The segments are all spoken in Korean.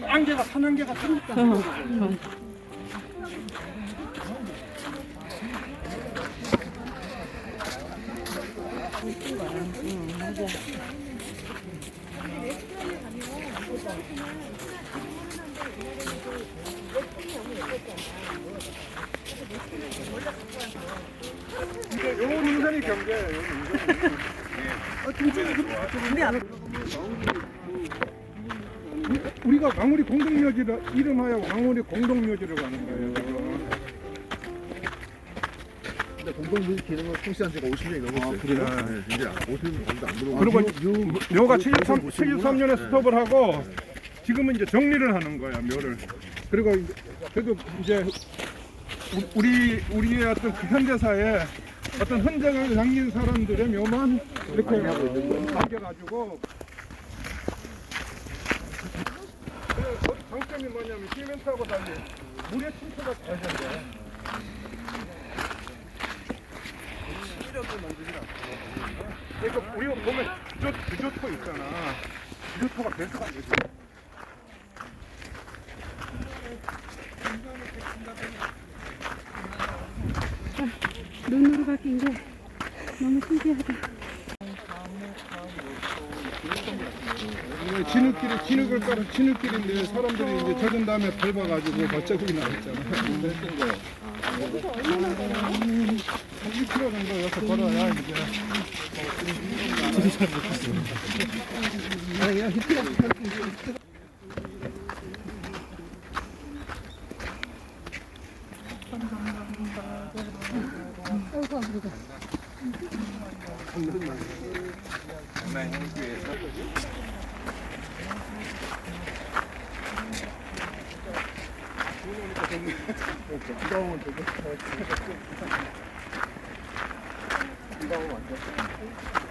안개가 산안개가 뜨니까. 요거 능선이 경계예요. 우리가 광우리 공동묘지를 이름하여 광우리 공동묘지를 가는 거예요. 근데 공동묘지 기능은 통시한 지가 50년이 넘었어요. 그래요? 네, 이제 50년 정도 안 들어오고. 그리고 묘가 73년에 스톱을 하고 지금은 이제 정리를 하는 거야, 묘를. 그리고 그래도 이제 우리의 어떤 그 현대사에 어떤 흔적을 남긴 사람들의 묘만 이렇게 남겨가지고. 그래서 장점이 뭐냐면 시멘트하고 달리 물의 침투가 잘 된대. 그러니까 우리가 보면 주조토 있잖아. 주조토가 배수가 안 되지. 눈으로 바뀐 게 너무 신기하다. 진흙을 깔은 진흙길인데 사람들이 이제 젖은 다음에 밟아가지고 발자국이 나왔잖아. 30km 정도 여기서 걸어야 이제. 저도 잘 못했어요. 아니 그냥 히트가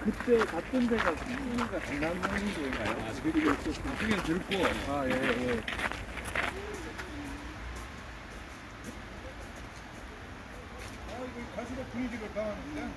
그때 갔던 데가 국민이가 강남역인가요? 아, 그리고 그게 들고. 아, 예, 예. 이거 갈수록 분위기를 강하는데.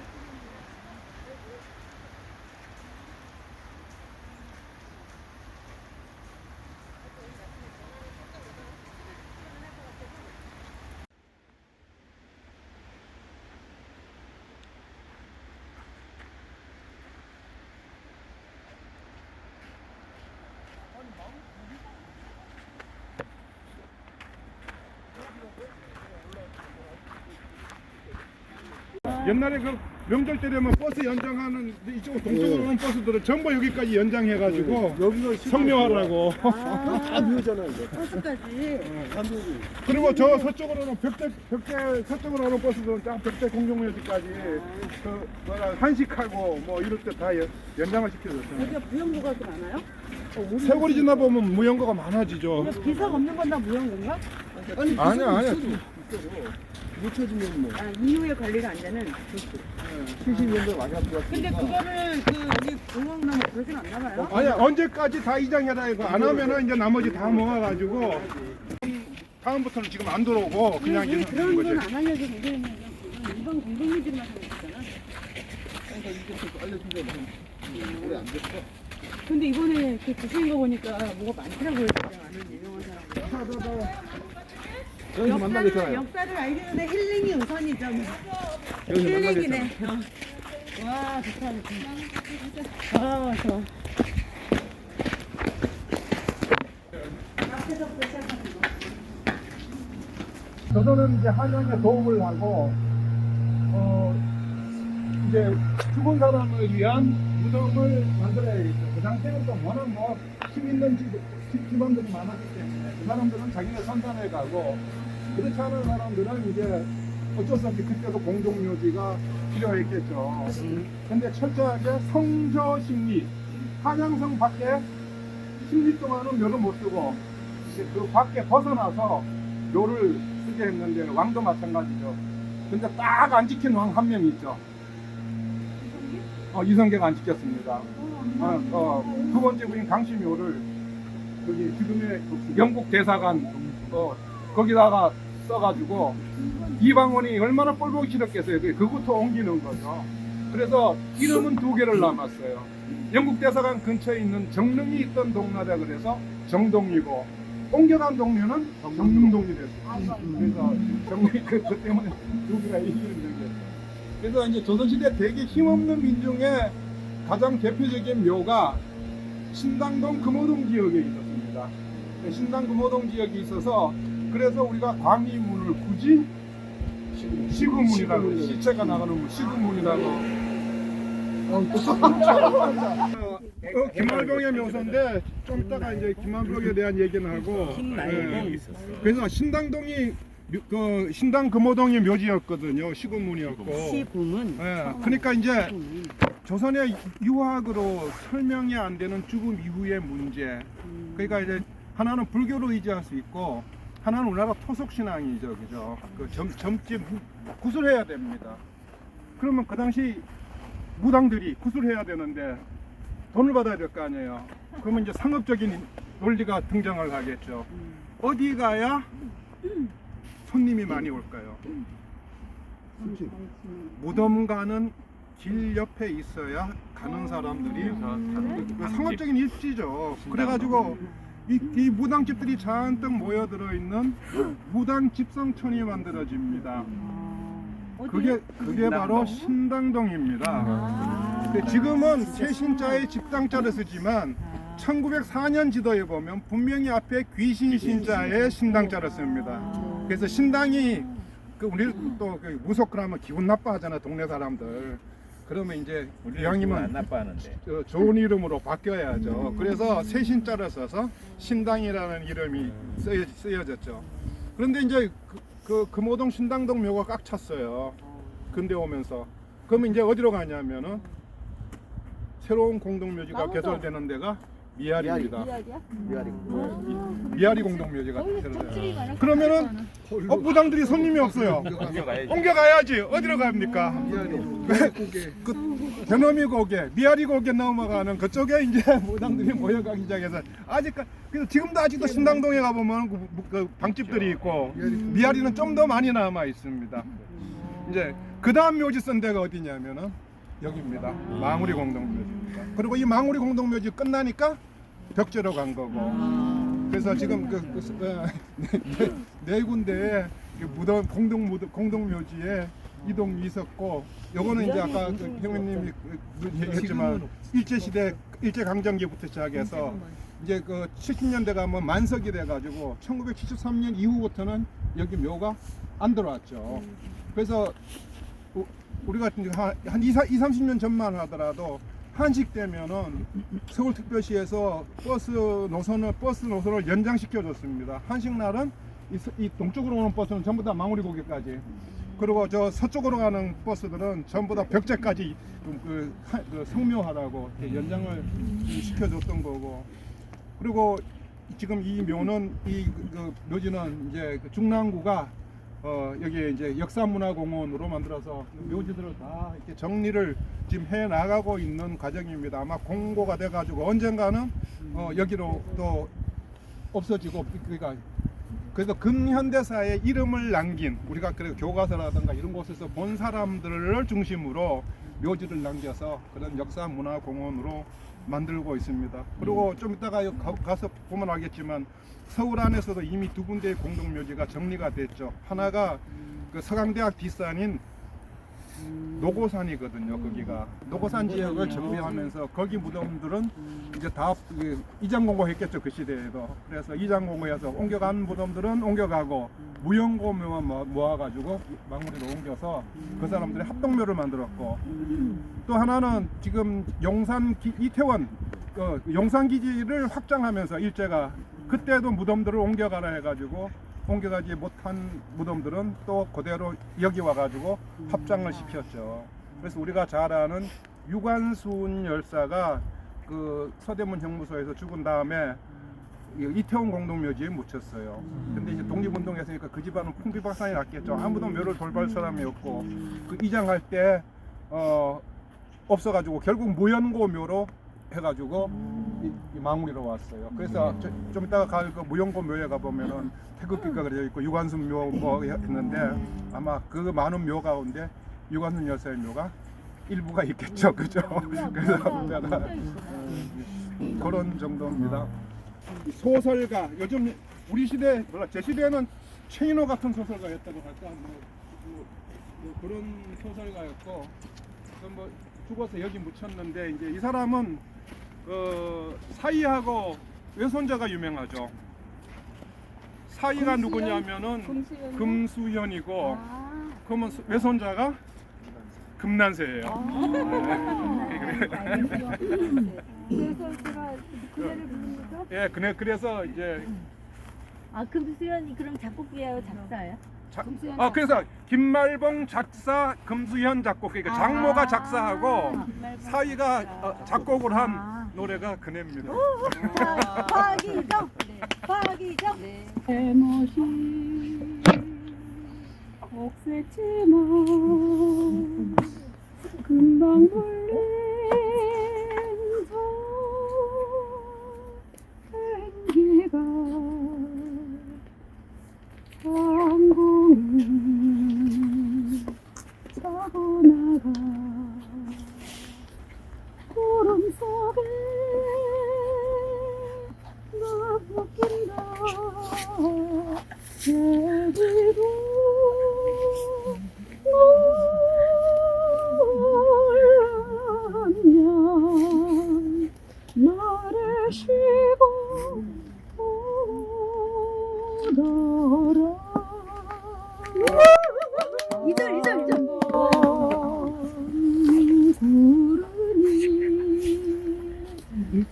옛날에 그 명절 때 되면 버스 연장하는 이쪽 동쪽으로 오는 버스들은 전부 여기까지 연장해가지고 여기가 성묘하라고. 다 묘잖아요, 이거. 버스까지. 그리고 저 서쪽으로는 벽대 서쪽으로 오는 버스들은 딱 벽대 공정묘지까지 그 뭐라 한식하고 뭐 이럴 때 다 연장을 시켜줬잖아요. 여기가 무형고가 좀 많아요? 세월이 지나 보면 무연거가 많아지죠. 비석 없는 건 다 무형고인가? 아니야. 못 찾으면 뭐. 아, 이후에 관리가 안 되는. 70년대 많이 앞으로. 근데 그거를 여기 공항나무 그러진 않나 봐요? 아니 언제까지 다 이장해라 이거 안 하면은 이제 나머지 다 모아가지고 다음부터는 지금 안 들어오고 그냥 왜 이제 그런 거지. 건 안 알려줘 굉장히 이번 공동묘지만 하고 있잖아. 그러니까 이게 알려준 지 오래 안 됐어. 근데 이번에 그 주신 거 보니까 뭐가 많더라고요. 진짜 아는 유명한 사람들. 여기서 만나겠잖아요. 역사를 알려는데 힐링이 우선이죠. 여기서 힐링이네. 만나겠잖아. 와 좋다 좋다. 아 좋아. 저도는 이제 한양에 도움을 하고 이제 죽은 사람을 위한 무덤을 만들어야겠죠. 그 당시에는 또 워낙 힘 있는 집안들이 많았기 때문에 그 사람들은 자기가 선단해 가고 그렇지 않은 사람들은 이제 어쩔 수 없이 그때도 공동묘지가 필요했겠죠. 근데 철저하게 성저 심리, 한양성 밖에 10리 동안은 묘를 못 쓰고 이제 그 밖에 벗어나서 묘를 쓰게 했는데 왕도 마찬가지죠. 근데 딱 안 지킨 왕 한 명 있죠. 이성계가 안 지켰습니다. 두 번째 부인 강시묘를 여기 지금의 영국 대사관 거기다가 써가지고 이방원이 얼마나 꼴보기 싫었겠어요. 그부터 옮기는 거죠. 그래서 이름은 두 개를 남았어요. 영국 대사관 근처에 있는 정릉이 있던 동네라 그래서 정동이고 옮겨간 동료는 정릉동이 됐어요. 그래서 정릉 그 때문에 두 개가 이기는 적이었어요. 그래서 이제 조선시대 되게 힘없는 민중의 가장 대표적인 묘가 신당동 금호동 지역에 있었습니다. 신당 금호동 지역이 있어서 그래서 우리가 광희문을 굳이 시구문이라고 시체가 나가는 문 시구문이라고 김말병의 묘소인데 좀 이따가 이제 김말병에 대한 얘기는 하고 그래서 신당동이 그 신당 금호동이 묘지였거든요. 시구문이었고 시구문. 그러니까 이제 조선의 유학으로 설명이 안 되는 죽음 이후의 문제. 그러니까 이제 하나는 불교로 의지할 수 있고 하나는 우리나라 토속 신앙이죠, 그죠? 그 점집 구슬해야 됩니다. 그러면 그 당시 무당들이 구슬해야 되는데 돈을 받아야 될 거 아니에요. 그러면 이제 상업적인 논리가 등장을 하겠죠. 어디 가야 손님이 많이 올까요? 무덤 가는 길 옆에 있어야 가는 사람들이 상업적인 입지죠. 그래가지고 이 무당집들이 잔뜩 모여들어 있는 무당 집성촌이 만들어집니다. 그게 바로 신당동입니다. 근데 지금은 최신자의 집당자를 쓰지만 1904년 지도에 보면 분명히 앞에 귀신신자의 신당자를 씁니다. 그래서 신당이 우리 또 무속하면 기분 나빠하잖아, 동네 사람들. 그러면 이제 이왕이면 안 나빠하는데. 좋은 이름으로 바뀌어야죠. 그래서 새 신자를 써서 신당이라는 이름이 쓰여졌죠. 그런데 이제 그 금호동 신당동 묘가 꽉 찼어요. 근대 오면서. 그러면 이제 어디로 가냐면은 새로운 공동묘지가 개설되는 데가 미아리입니다. 미아리 공동묘지가 개설돼요. 그러면은 무당들이 손님이 없어요. 옮겨가야지. 어디로 갑니까? 그 대놈이 고개, 미아리 고개 넘어가는 그쪽에 이제 무당들이 모여가기 시작해서 그래서 지금도 아직도 신당동에 가보면 그 방집들이 있고 미아리는 좀 더 많이 남아 있습니다. 이제 그 다음 묘지 쓴 데가 어디냐면은 여기입니다. 망우리 공동묘지입니다. 그리고 이 망우리 공동묘지 끝나니까 벽제로 간 거고. 그래서 지금 네 군데에 무덤 공동묘지에 이동이 있었고, 요거는 이제 아까 그 형님이 얘기했지만 일제강점기부터 시작해서 이제 그 70년대 가면 만석이 돼가지고 1973년 이후부터는 여기 묘가 안 들어왔죠. 그래서 우리가 한 20-30년 전만 하더라도 한식 되면은 서울특별시에서 버스 노선을 연장시켜 줬습니다. 한식 날은 이 동쪽으로 오는 버스는 전부 다 망우리 고개까지, 그리고 저 서쪽으로 가는 버스들은 전부 다 벽제까지 그 성묘하라고 연장을 시켜줬던 거고. 그리고 지금 이 묘는 그 묘지는 이제 중랑구가 여기 이제 역사문화공원으로 만들어서 묘지들을 다 이렇게 정리를 지금 해 나가고 있는 과정입니다. 아마 공고가 돼가지고 언젠가는 여기로 또 없어지고, 그래서 근현대사의 이름을 남긴, 우리가 그래도 교과서라든가 이런 곳에서 본 사람들을 중심으로 묘지를 남겨서 그런 역사문화공원으로 만들고 있습니다. 그리고 좀 이따가 가서 보면 알겠지만 서울 안에서도 이미 두 군데의 공동묘지가 정리가 됐죠. 하나가 그 서강대학 뒷산인 노고산이거든요. 거기가 노고산 지역을 정비하면서 거기 무덤들은 이제 다 이장공고 했겠죠, 그 시대에도. 그래서 이장공고에서 옮겨간 무덤들은 옮겨가고 무용고묘만 모아가지고 망우리로 옮겨서 그 사람들의 합동묘를 만들었고, 또 하나는 지금 이태원 용산기지를 확장하면서 일제가 그때도 무덤들을 옮겨가라 해가지고 옮겨가지 못한 무덤들은 또 그대로 여기 와가지고 합장을 시켰죠. 그래서 우리가 잘 아는 유관순 열사가 그 서대문 형무소에서 죽은 다음에 이태원 공동묘지에 묻혔어요. 근데 이제 독립운동했으니까 그 집안은 풍비박산이 났겠죠. 아무도 묘를 돌볼 사람이 없고, 그 이장할 때 없어가지고 결국 무연고 묘로 해가지고 이 망우리로 왔어요. 그래서 좀 이따가 갈 그 무연고 묘에 가보면은 태극기가 그려져 있고 유관순 묘 뭐 했는데, 아마 그 많은 묘 가운데 유관순 열사의 묘가 일부가 있겠죠, 그죠? 그래서 그런 정도입니다. 소설가, 요즘 우리 시대 몰라 제 시대에는 최인호 같은 소설가였다고 할까 뭐 그런 소설가였고 뭐 죽어서 여기 묻혔는데 이제 이 사람은 사이하고 외손자가 유명하죠. 사이가 누구냐면은 금수현이고 그러면 외손자가 금난세예요. 그래서 제가 그대를 부릅니까? 예, 그래서 이제 금수현이 그럼 작곡이에요, 작사예요? 그래서 김말봉 작사, 금수현 작곡. 그러니까 장모가 작사하고 사이가 작곡을 한 노래가 그네입니다. 화기정, 화기정. 해못이 억세지만 금방 불린 소행기가 상공을 타고 나가 구름 속에 나 웃긴다 얘기도 몰랐냐 나를 쉬고 오더라 2절. 구름이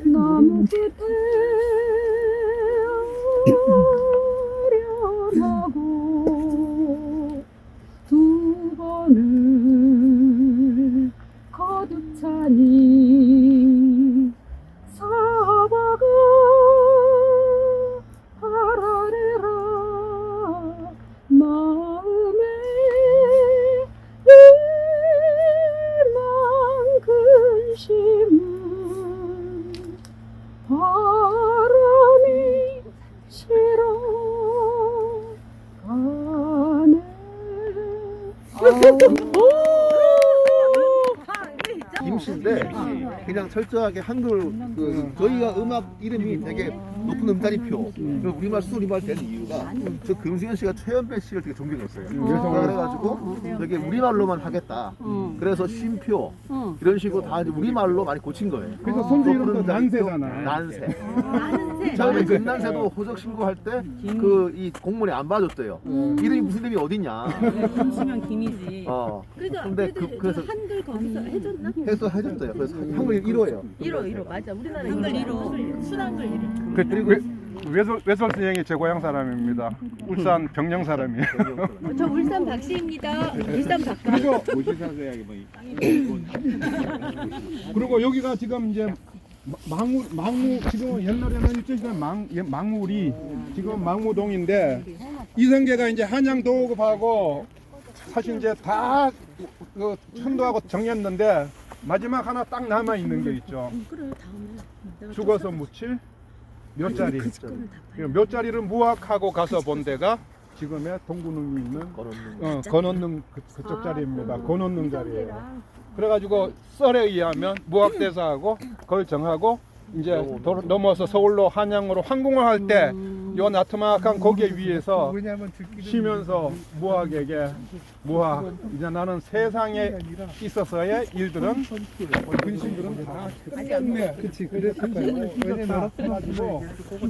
나무 끝에 아련하고 두 번을 거듭 차니 사바가 하라리라 마음에 일만 근심은 바람이 실어 가네. 김씨인데 그냥 철저하게 한글 저희가 음악 이름이 되게 높은 음자리표 그리고 우리말 수우리말 되는 이유가 저 금수현 씨가 최연배 씨를 되게 존경했어요. 그래가지고 되게 우리말로만 하겠다. 그래서 쉼표 이런 식으로 다 이제 우리말로 많이 고친 거예요. 그래서 손주 이름도 높은 음자리표, 난세잖아. 난세. 나는데. 처음에 금난세도 호적 신고할 때 그 이 공문에 안 봐줬대요. 이름이 무슨 이름이 어딨냐. 김수면 김이지. 근데 그래서 한글 거기서 해줬나? 해줬어요. 그래서 한글 1호예요. 1호 맞아. 우리나라 한글 1호. 순한글 1호. 그리고 외솔 선생이 제 고향 사람입니다. 울산 병영 사람이에요. 저 울산 박씨입니다. 울산 박가. 그리고 여기가 지금 이제 망우 지금 옛날에는 일제시대 망울이 지금 망우동인데 이성계가 이제 한양 도읍하고 사실 이제 다 그 천도하고 정했는데 마지막 하나 딱 남아 있는 게 있죠. 죽어서 묻힐 몇 자리. 몇 자리를 무학하고 가서 본 데가 지금의 동구릉이 있는 건원릉 그쪽 자리입니다. 건원릉 자리예요. 그래가지고 썰에 의하면 무학대사하고 그걸 정하고 이제 넘어서 서울로 한양으로 항공을 할 때 요 나트막한 고개 위에서 쉬면서 무학에게 무학 이제 나는 세상에 있어서의 일들은 근심들은 다 끝냈네. 그치 그랬을 거예요. 왜냐면 가지고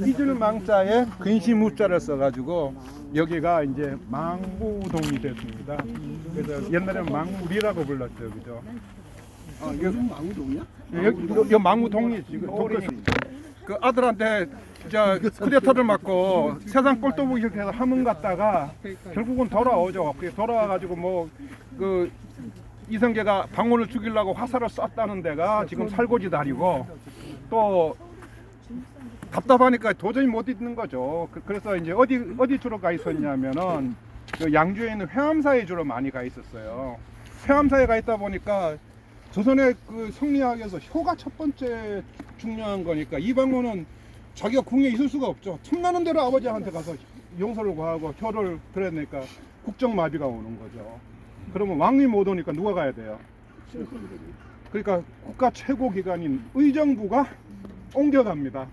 잊을 망자에 근심 우자를 써가지고 여기가 이제 망우동이 됐습니다. 그래서 옛날에는 망우리라고 불렀죠, 그죠? 이거 망우동이야? 여기 망우동이 지금 그 아들한테 쿠데타를 맞고 세상 꼴도 보기 싫게 해서 함흥 갔다가 결국은 돌아오죠. 그게 돌아와가지고 뭐 그 이성계가 방울을 죽이려고 화살을 쐈다는 데가 지금 살고지 다리고 또 답답하니까 도저히 못 있는 거죠. 그래서 이제 어디 주로 가 있었냐면은 그 양주에 있는 회암사에 주로 많이 가 있었어요. 회암사에 가 있다 보니까 조선의 그 성리학에서 효가 첫 번째 중요한 거니까 이방원은 자기가 궁에 있을 수가 없죠. 틈나는 대로 아버지한테 가서 용서를 구하고 효를 그러니까 국정마비가 오는 거죠. 그러면 왕이 못 오니까 누가 가야 돼요? 그러니까 국가 최고 기관인 의정부가 옮겨갑니다.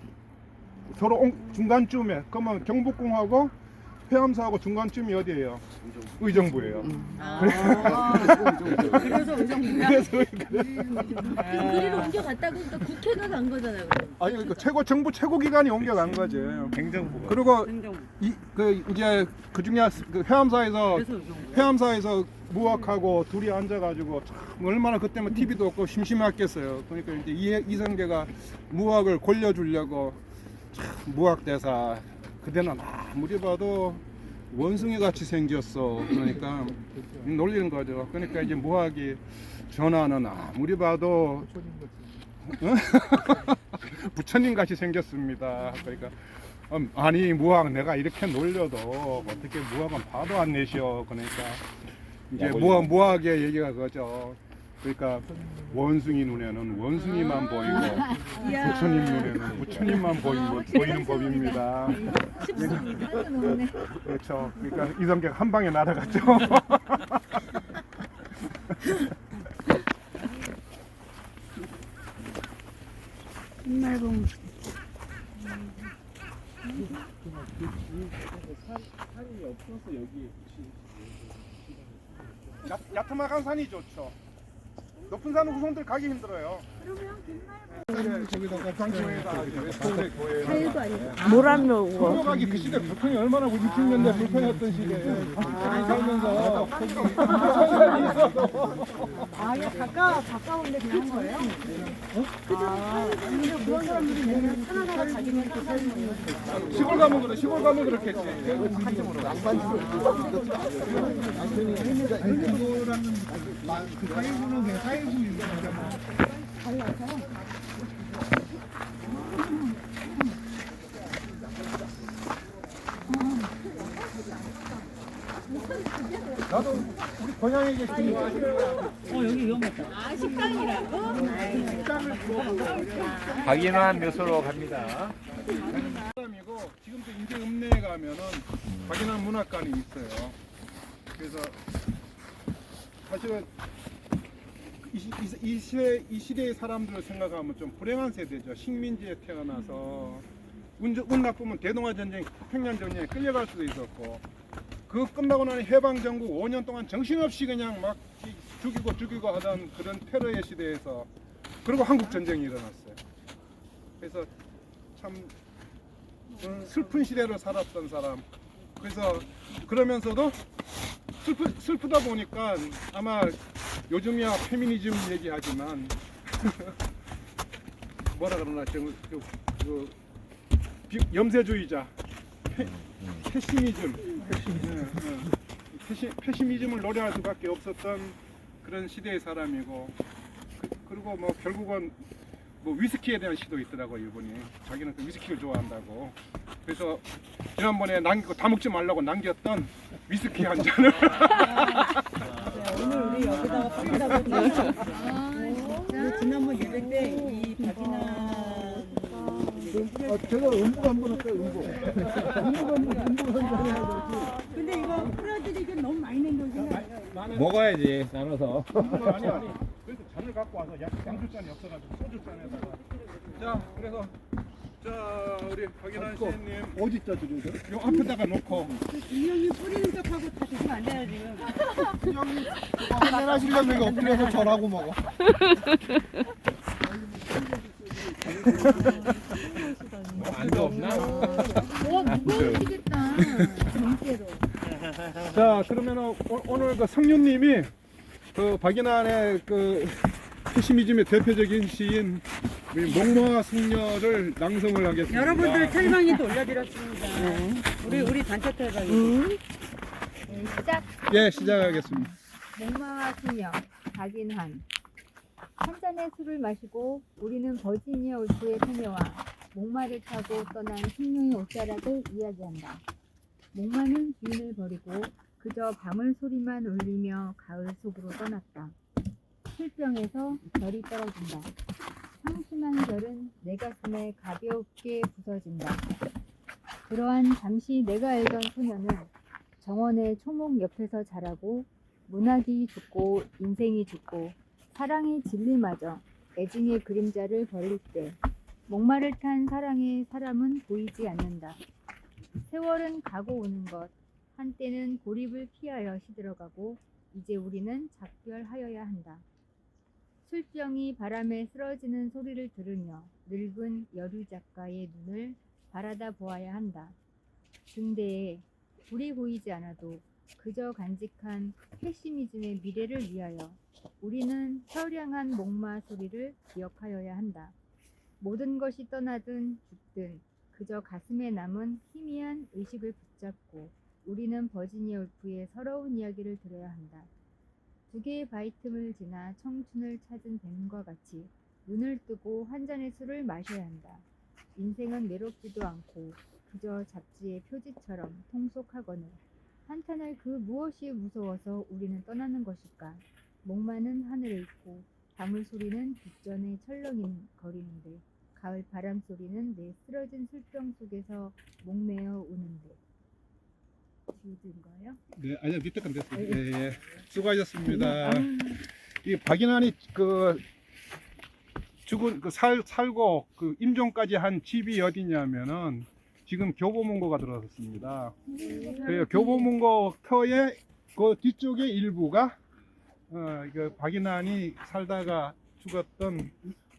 서로 중간쯤에 그러면 경복궁하고 폐암사하고 중간쯤이 어디예요? 의정부예요. 그래서 의정부야. 그래서 그리로 옮겨갔다고 그러니까 국회가 간 거잖아요. 그럼. 아니 그러니까 정부 최고 기관이 옮겨간 거죠. 행정부가. 그리고 행정부. 이제 그 중에 그 회암사에서 그래서 의정부. 회암사에서 무학하고 둘이 앉아가지고 참 얼마나 그때만 TV도 없고 심심했겠어요. 그러니까 이제 이성계가 무학을 골려주려고 참 무학 대사 그때는 아무리 봐도 원숭이 같이 생겼어. 그러니까 놀리는 거죠. 그러니까 이제 무학이 전하는 아무리 봐도 부처님 같이 생겼습니다. 그러니까 아니 무학 내가 이렇게 놀려도 어떻게 무학은 봐도 안 내셔. 그러니까 이제 무학의 얘기가 그거죠. 그러니까 원숭이 눈에는 원숭이만 보이고 부처님 눈에는 부처님만 보이는 법입니다. 쉽습니다. 그렇죠. 그러니까 이성계가 한 방에 날아갔죠. 흰말봉. 산이 없어서 여기 야트막한 산이 좋죠. 높은 산은 후손들 가기 힘들어요. 그러면 저기다가 장치에다가 자유도 아니고. 모란묘고. 가기 그 시대 교통이 얼마나 60년대 불편했던 시대에 살면서 산이 있어서. 아예 가까운데 그냥 한 거예요? 근데 그런 사람들이 내면 하나하나 가지면 그 삶은 시골 가면 그래. 시골 가면 그렇겠지. 나도 우리 고향에 계신 여기 이런 거 같다. 아 식당이라고? 박인환 묘소로 갑니다. 사람이고 지금도 인제 읍내에 가면은 박인환 문학관이 있어요. 그래서 사실은 이 시대의 사람들을 생각하면 좀 불행한 세대죠. 식민지에 태어나서 운 나쁘면 대동아전쟁, 평양전쟁에 끌려갈 수도 있었고 그거 끝나고 나니 해방정국 5년 동안 정신없이 그냥 막 죽이고 하던 그런 테러의 시대에서 그리고 한국전쟁이 일어났어요. 그래서 참 슬픈 시대를 살았던 사람. 그래서 그러면서도 슬프다 보니까 아마 요즘이야 페미니즘 얘기하지만 뭐라 그러나 염세주의자 패시미즘을 노래할 수밖에 없었던 그런 시대의 사람이고 그리고 뭐 결국은 뭐 위스키에 대한 시도 있더라고요. 이분이 자기는 그 위스키를 좋아한다고. 그래서 지난번에 다 먹지 말라고 남겼던 위스키 한 잔을 오늘 우리 여기다가 뿌린다고 지난번 예배 때 이 박인환 제가 음복 한번 할까요? 음복 한잔 해야 되지. 근데 이거 뿌려드리기 너무 많이 남겨서 먹어야지 나눠서. 아니 그래서 잔을 갖고 와서 양주잔이 없어가지고 소주잔에다가 자 그래서 자 우리 박인환 씨님 어디다 드려요? 요 앞에다가 놓고 이 형이 뿌리는 척하고 다 드시면 안 돼요 지금. 한잔 하시려면 이거 엎드려서 절하고 먹어. 안도 없나? 무거우시겠다. 진짜로. 자 그러면은 오늘 그 성윤님이 그 박인환의 그 패시미즘의 대표적인 시인 우리 목모아 승려를 낭송을 하겠습니다. 여러분들 텔방에도 올려드렸습니다. 우리 단체 텔방에. 시작. 예 시작하겠습니다. 목마와 소녀 박인환. 한 잔의 술을 마시고 우리는 버지니아 울프의 소녀와 목마를 타고 떠난 승려의 옷자락을 이야기한다. 목마는 주인을 버리고 그저 방울 소리만 울리며 가을 속으로 떠났다. 술병에서 별이 떨어진다. 상심한 별은 내 가슴에 가볍게 부서진다. 그러한 잠시 내가 알던 소녀는 정원의 초목 옆에서 자라고 문학이 죽고 인생이 죽고 사랑의 진리마저 애증의 그림자를 버릴 때 목마를 탄 사랑의 사람은 보이지 않는다. 세월은 가고 오는 것. 한때는 고립을 피하여 시들어가고 이제 우리는 작별하여야 한다. 술병이 바람에 쓰러지는 소리를 들으며 늙은 여류 작가의 눈을 바라다 보아야 한다. 등대에 불이 보이지 않아도 그저 간직한 패시미즘의 미래를 위하여 우리는 처량한 목마 소리를 기억하여야 한다. 모든 것이 떠나든 죽든 그저 가슴에 남은 희미한 의식을 붙잡고 우리는 버지니아 울프의 서러운 이야기를 들어야 한다. 두 개의 바위 틈을 지나 청춘을 찾은 뱀과 같이 눈을 뜨고 한 잔의 술을 마셔야 한다. 인생은 외롭지도 않고 그저 잡지의 표지처럼 통속하거늘 한탄할 그 무엇이 무서워서 우리는 떠나는 것일까? 목마는 하늘에 있고 방울 소리는 뒷전에 철렁거리는데 가을 바람 소리는 내 쓰러진 술병 속에서 목매어 우는데. 지워진 거예요? 네, 아니요, 밑에 건 됐어요. 예, 예. 수고하셨습니다. 이 박인환이 살고 임종까지 한 집이 어디냐면은 지금 교보문고가 들어섰습니다. 그 교보문고 터의 그 뒤쪽의 일부가 박인환이 살다가 죽었던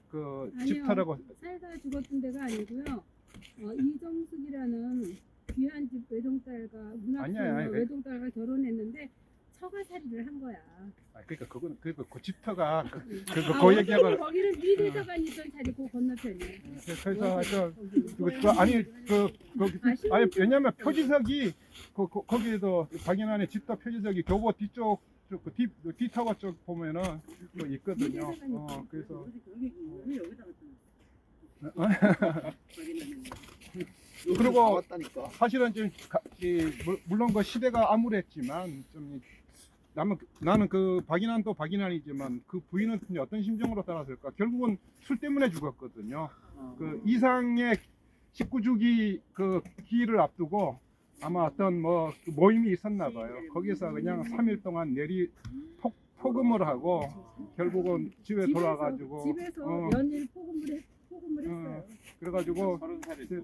그 아니요. 집터라고. 살다 죽었던 데가 아니고요. 이정숙이라는 귀한 집 외동딸과 아니야, 문학소녀 외동딸과 결혼했는데 처가살이를 한 거야. 그러니까 그건 그 집터가 어쨌든 얘기하고. 거기는 미대사관이 있던 자리 그 건너편이에요. 그래서 아니 왜냐면 표지석이 거기에도 박인환의 집터 표지석이 교보 뒤쪽 그 뒤터가 쪽 보면은 또 있거든요. 그래서 그리고 왔다니까. 사실은 좀 물론 그 시대가 암울했지만 좀 나는 그 박인환도 박인환이지만 그 부인은 어떤 심정으로 떠났을까? 결국은 술 때문에 죽었거든요. 그 이상의 19주기 그 기일을 앞두고 아마 어떤 모임이 있었나 봐요. 거기서 그냥 3일 동안 폭음을 하고 결국은 집에 돌아가지고 집에서 연일 폭음을 했어요. 그래가지고 30살에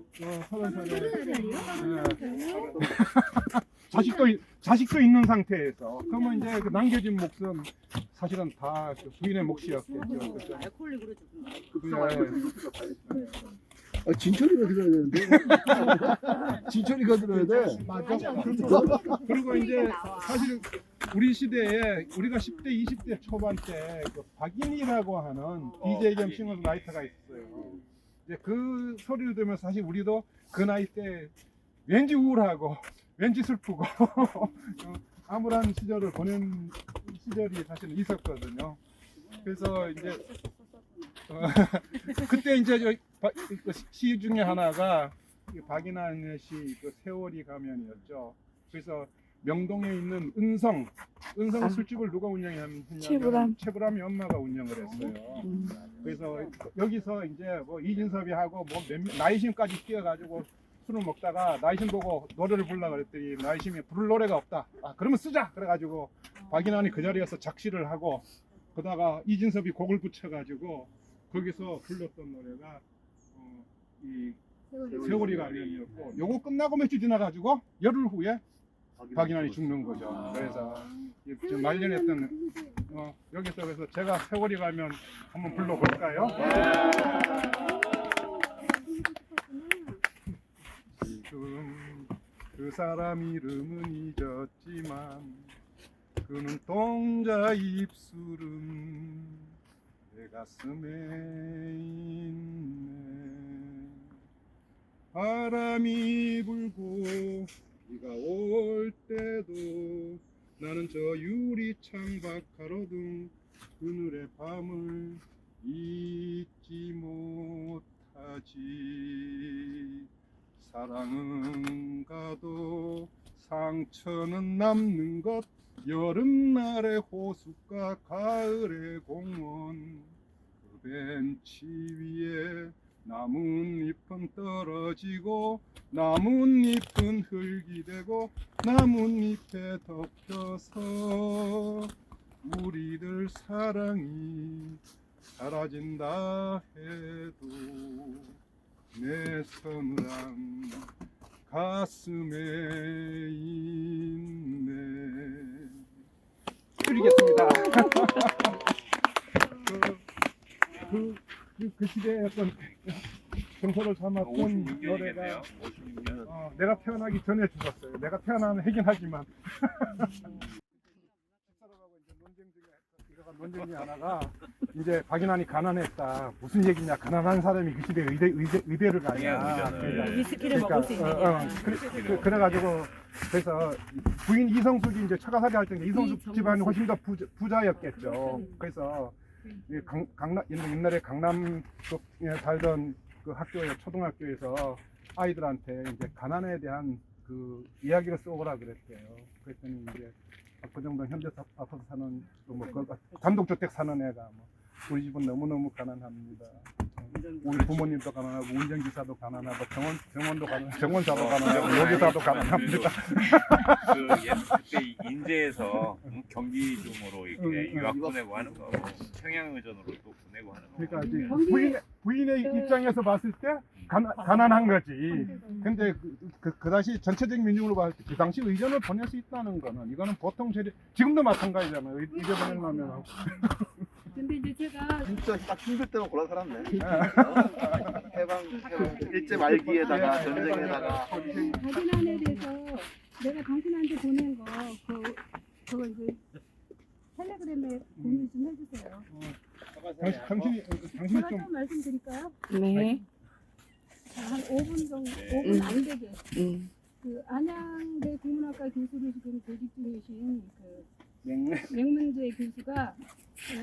살이요? 자식도 있는 상태에서 그러면 이제 그 남겨진 몫은 사실은 다 그 부인의 몫이었겠죠. 그래서 알코올릭으로 죽은 거. 진철이가 들어야 되는데. 진철이가 들어야 돼. 그리고 이제 사실 우리 시대에 우리가 10대, 20대 초반 때 그 박인희라고 하는 DJ 겸 싱어송라이터가 있었어요. 이제 그 소리를 들으면 사실 우리도 그 나이 때 왠지 우울하고 왠지 슬프고 암울한 시절을 보낸 시절이 사실은 있었거든요. 그래서 이제 그때 이제 시 중에 하나가 박인환의 시 세월이 가면이었죠. 그래서 명동에 있는 은성 술집을 누가 운영했냐면 최불암이 엄마가 운영을 했어요. 그래서 여기서 이제 이진섭이 하고 나이심까지 뛰어가지고 술을 먹다가 나이심 보고 노래를 부르려고 그랬더니 나이심이 부를 노래가 없다. 그러면 쓰자. 그래가지고 박인환이 그 자리에서 작시를 하고 그러다가 이진섭이 곡을 붙여가지고 거기서 불렀던 노래가 이 세월이 가면이었고 요거 끝나고 몇 주 지나가지고 열흘 후에 박인환이 죽는 거죠. 그래서 지금 말년했던 여기서 그래서 제가 세월이 가면 한번 불러볼까요? 지금 그 사람 이름은 잊었지만 그 눈동자 입술은 내 가슴에 있네. 바람이 불고 비가 올 때도 나는 저 유리창 밖 가로등 그늘의 밤을 잊지 못하지. 사랑은 가도 상처는 남는 것. 여름날의 호숫가 가을의 공원 그 벤치 위에 나뭇잎은 떨어지고 나뭇잎은 흙이 되고 나뭇잎에 덮여서 우리들 사랑이 사라진다 해도 내 서늘한 가슴에 있네. 드리겠습니다. 그 시대의 어떤 정서를 담았던 노래가 56년. 내가 태어나기 전에 죽었어요. 내가 태어나는 해긴 하지만 논쟁 중에 하나가 이제 박인환이 가난했다. 무슨 얘기냐? 가난한 사람이 그 시대에 의대를 가냐. 위스키를 먹을 수 있는 그래가지고 그래서 부인 이성숙이 이제 처가살이 할 때 이성숙 집안이 훨씬 더 부자였겠죠. 그래서 옛날에 강남 쪽에 살던 그 학교에 초등학교에서 아이들한테 이제 가난에 대한 그 이야기를 써오라 그랬대요. 그랬더니 이제 그 정도 현대 아파트 사는 단독주택 사는 애가 뭐 우리 집은 너무너무 가난합니다. 우리 부모님도 가난하고 운전기사도 가난하고 병원도 가난하고 정원사도 가난하고 요기사도 가난합니다. 그때 인제에서 경기 중으로 이렇게 유학 보내고 하는 거고 평양의전으로 또 보내고 하는 거. 그러니까 이제 부인의 입장에서 봤을 때 가난한 거지. 근데 그 당시 전체적인 민중으로 봤을 때 그 당시 의전을 보낼 수 있다는 거는 이거는 보통 지금도 마찬가지잖아요. 의대 보내려면. 근데 이제 제가 진짜 딱 힘들 때만 골라 살았네. 해방 일제 말기에다가 전쟁에다가 박인환에 대해서 내가 당신한테 보낸 거 그거 이제 텔레그램에 공유 좀 해주세요. 당신이 제가 좀 좀 말씀드릴까요? 네. 한 5분 정도, 5분 안 되게. 그 안양대 국문학과 교수로 지금 교직 중이신 그 맹문재 교수가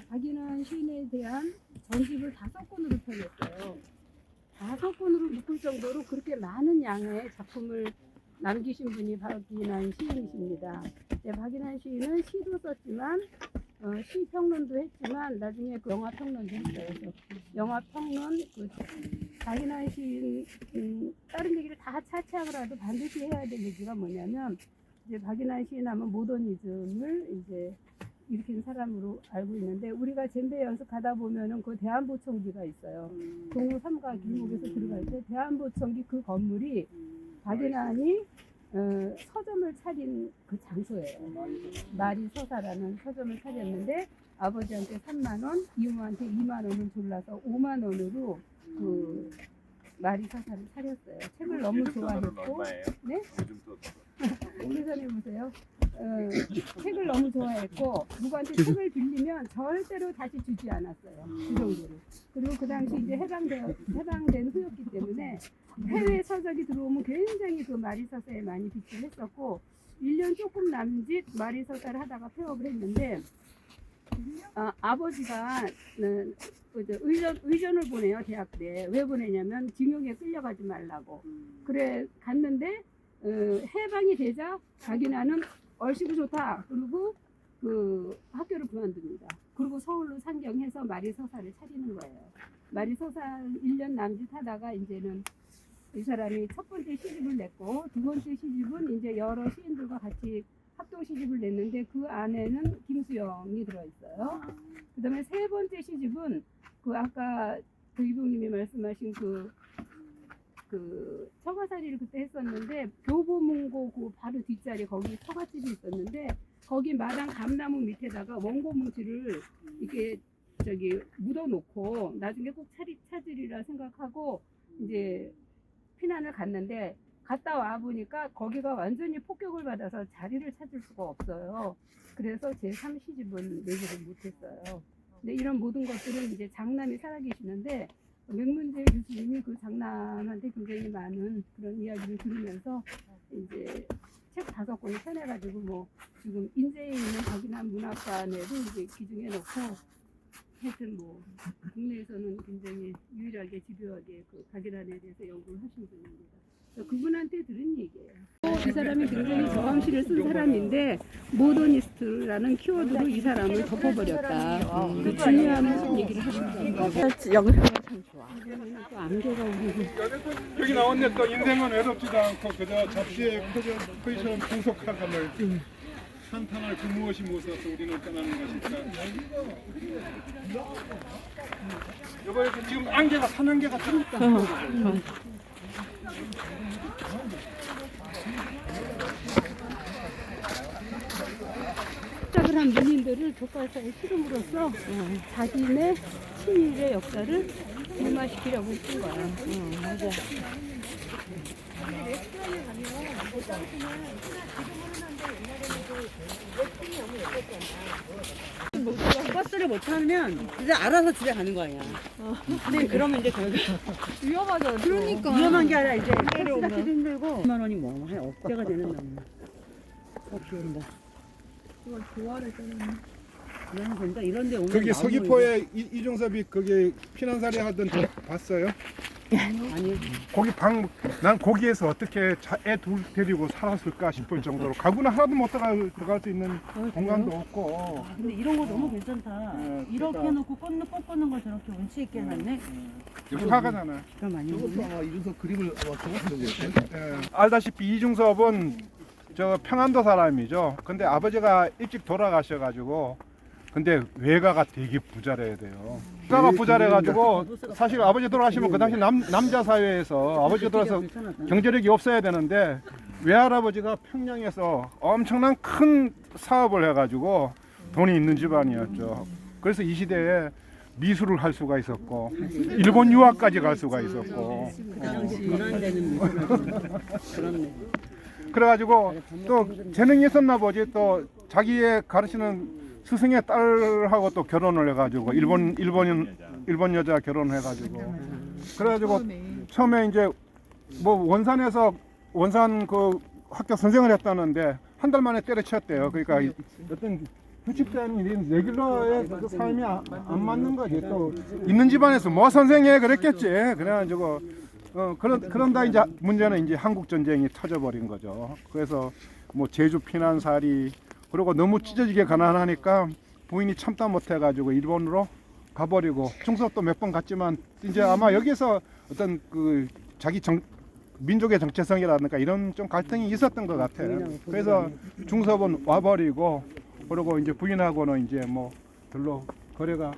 박인환 시인에 대한 전집을 5권으로 펴냈어요. 5권으로 묶을 정도로 그렇게 많은 양의 작품을 남기신 분이 박인환 시인이십니다. 네, 박인환 시인은 시도 썼지만 시 평론도 했지만 나중에 그 영화 평론도 했어요. 그래서 영화 평론 박인환 시인 다른 얘기를 다 차치하더라도 반드시 해야 될 얘기가 뭐냐면 이제 박인환 시인하면 모더니즘을 이제 일으킨 사람으로 알고 있는데 우리가 젬베 연습하다 보면은 그 대한보청기가 있어요. 동호 3가 길목에서 들어갈 때 대한보청기 그 건물이 박인환이 서점을 차린 그 장소예요. 마리서사라는 서점을 차렸는데 아버지한테 3만 원, 이모한테 2만 원을 졸라서 5만 원으로 그 마리서사를 차렸어요. 책을 너무 좋아했고, 네? 계산해 보세요. 책을 너무 좋아했고 누구한테 책을 빌리면 절대로 다시 주지 않았어요. 그 정도로. 그리고 그 당시 이제 해방된 후였기 때문에 해외 서적이 들어오면 굉장히 그 마리서사에 많이 빅을 했었고 1년 조금 남짓 마리서사를 하다가 폐업을 했는데 아버지가 의전을 보내요. 대학 때. 왜 보내냐면 징용에 끌려가지 말라고. 그래 갔는데 해방이 되자 박인환은 얼씨구 좋다. 그리고 그 학교를 그만둡니다. 그리고 서울로 상경해서 마리서사를 차리는 거예요. 마리서사 1년 남짓 하다가 이제는 이 사람이 첫 번째 시집을 냈고 두 번째 시집은 이제 여러 시인들과 같이 합동 시집을 냈는데 그 안에는 김수영이 들어있어요. 그 다음에 세 번째 시집은 그 아까 그 이봉님이 말씀하신 그 처가살이를 그때 했었는데 교보문고 그 바로 뒷자리 거기 처갓집이 있었는데 거기 마당 감나무 밑에다가 원고 뭉치를 이렇게 묻어놓고 나중에 꼭 찾으리라 생각하고 이제 피난을 갔는데 갔다 와 보니까 거기가 완전히 폭격을 받아서 자리를 찾을 수가 없어요. 그래서 제 3시집은 내지를 못했어요. 근데 이런 모든 것들은 이제 장남이 살아계시는데 맹문재 교수님이 그 장남한테 굉장히 많은 그런 이야기를 들으면서 이제 책 5권을 펴내가지고 뭐 지금 인제에 있는 박인환 문학관에도 이제 기증해 놓고 하여튼 뭐 국내에서는 굉장히 유일하게 집요하게 그 박인환에 대해서 연구를 하신 분입니다. 그분한테 들은 얘기예요. 이 사람이 굉장히 저항시를 쓴 사람인데 모더니스트라는 키워드로 이 사람을 덮어버렸다. 그 중요한 얘기를 하십니다. 영상이 참 좋아. 또 안개가 오고 여기 나왔네. 또 인생은 외롭지도 않고 그저 잡시의 포지션 분석하감을 탄탄할 그 무엇이 무엇으로서 우리는 떠나는 것일까? 여보 지금 안개가 산안개가 뜨니까. 시작을 한 문인들을 교과서에 실음으로써 자신의 친일의 역사를 일마시키려고 쓴 거야. 맞아. 버스를 못 타면 이제 알아서 집에 가는 거 아니야. 근데 그러면 이제 결국 위험하잖아. 그러니까. 위험한 게 아니라 이제 버스 타기도 힘들고 10만 원이 뭐한 억대가 되는 놈. 비 온다. 이걸 좋아했잖아. 이러면 된다. 이런데 오면 거기 나오면 서귀포에 이종섭이 거기 피난살이 하던 저 봤어요? 이제- 아니 거기 난 거기에서 어떻게 애 둘 데리고 살았을까 싶을 정도로 가구는 하나도 못 들어갈 수 있는 공간도 없고. 근데 이런 거 너무 괜찮다. 이렇게 그러니까. 해놓고 꽃 꽂는 걸 저렇게 운치 있게 해놨네. 화가잖아. 그럼 많이 저것도 먹네. 아마 이준석 그림을 아마 적었던 거예요. 알다시피 이중섭은 저 평안도 사람이죠. 근데 아버지가 일찍 돌아가셔가지고 근데 외가가 되게 부자래야 돼요. 외가가 부자래가지고 사실 아버지 돌아가시면 그 당시 남자 사회에서 아버지가 돌아서 경제력이 없어야 되는데 외할아버지가 평양에서 엄청난 큰 사업을 해가지고 돈이 있는 집안이었죠. 그래서 이 시대에 미술을 할 수가 있었고 일본 유학까지 갈 수가 있었고 그 당시 문안되는 미술을 그렇네. 그래가지고 또 재능이 있었나 보지. 또 자기의 가르치는 스승의 딸하고 또 결혼을 해가지고 일본 여자 결혼해가지고 그래가지고 처음에 이제 뭐 원산 그 학교 선생을 했다는데 한 달 만에 때려쳤대요. 그러니까 어떤 규칙된 일인 레귤러의 그 삶이 안 맞는 거지. 또 있는 집안에서 뭐 선생해 그랬겠지. 그래가지고 그런다 이제 문제는 이제 한국 전쟁이 터져버린 거죠. 그래서 뭐 제주 피난살이 그리고 너무 찢어지게 가난하니까 부인이 참다 못해가지고 일본으로 가버리고 중섭도 몇 번 갔지만 이제 아마 여기서 어떤 그 자기 민족의 정체성이라든가 이런 좀 갈등이 있었던 것 같아요. 그래서 중섭은 와버리고 그리고 이제 부인하고는 이제 뭐 별로 거래가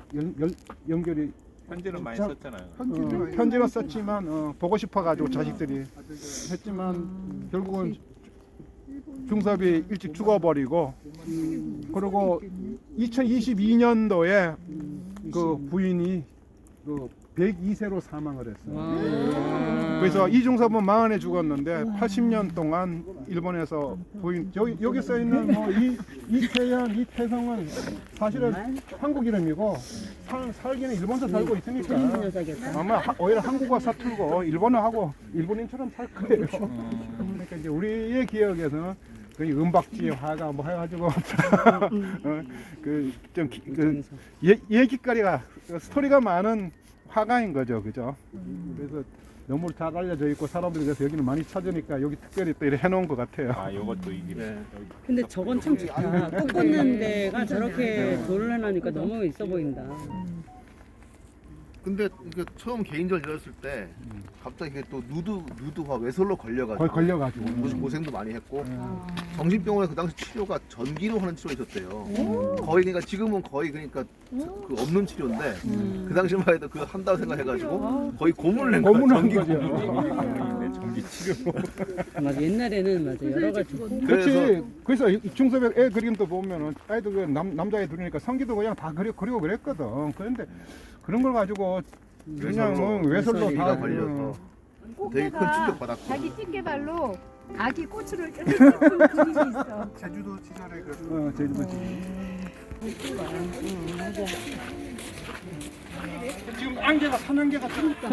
연결이 편지는 많이 자, 썼잖아요. 편지로 썼지만 보고 싶어가지고 자식들이 했지만 결국은 중섭이 일찍 죽어버리고 그리고 2022년도에 그 부인이 그 102세로 사망을 했어요. 그래서 이중섭은 40에 죽었는데 80년 동안 일본에서 부인 여기 써 있는 뭐 이태현, 이태성은 사실은 한국 이름이고 살기는 일본에서 살고 있으니까 아마 오히려 한국어 서툴고 일본어하고 일본인처럼 살 거예요. 그러니까 이제 우리의 기억에서는 그 음박지 화가 뭐 해가지고 그좀 얘기거리가 스토리가 많은 화가인 거죠, 그죠? 그래서 너무 잘 알려져 있고 사람들이 그래서 여기는 많이 찾으니까 여기 특별히 또 이렇게 해놓은 것 같아요. 아, 요것도 이게 근데 저건 참 좋다. 꽃 꽂는 데가 저렇게 돌을 해놓으니까 너무 있어 보인다. 근데 이게 처음 개인전 열었을 때 갑자기 이게 또 누드화 외설로 걸려가지고 거의 걸려가지고 무슨 고생도 많이 했고 정신병원에 그 당시 치료가 전기로 하는 치료가 있었대요. 거의 그러니까 지금은 거의 그러니까 그 없는 치료인데 그 당시만 해도 그 한다고 생각해가지고 거의 고문을 낸 거야. 고문을 한 전기 거죠. 고문. 전기 치료. 맞아 옛날에는 맞아 여러 가지. 그렇지. 그래서 중섭의 애 그림도 보면은 아이도 그 남자애 둘이니까 성기도 그냥 다 그리고 그랬거든. 그런데 그런 걸 가지고 그냥 외설로 기가 다 걸려서 되게 큰 충격 받았고. 자기 찐개발로 아기 꼬추를 뜯은 그림이 있어. 제주도 시절에 그 제주도 지금 안개가 산안개가 뜨니까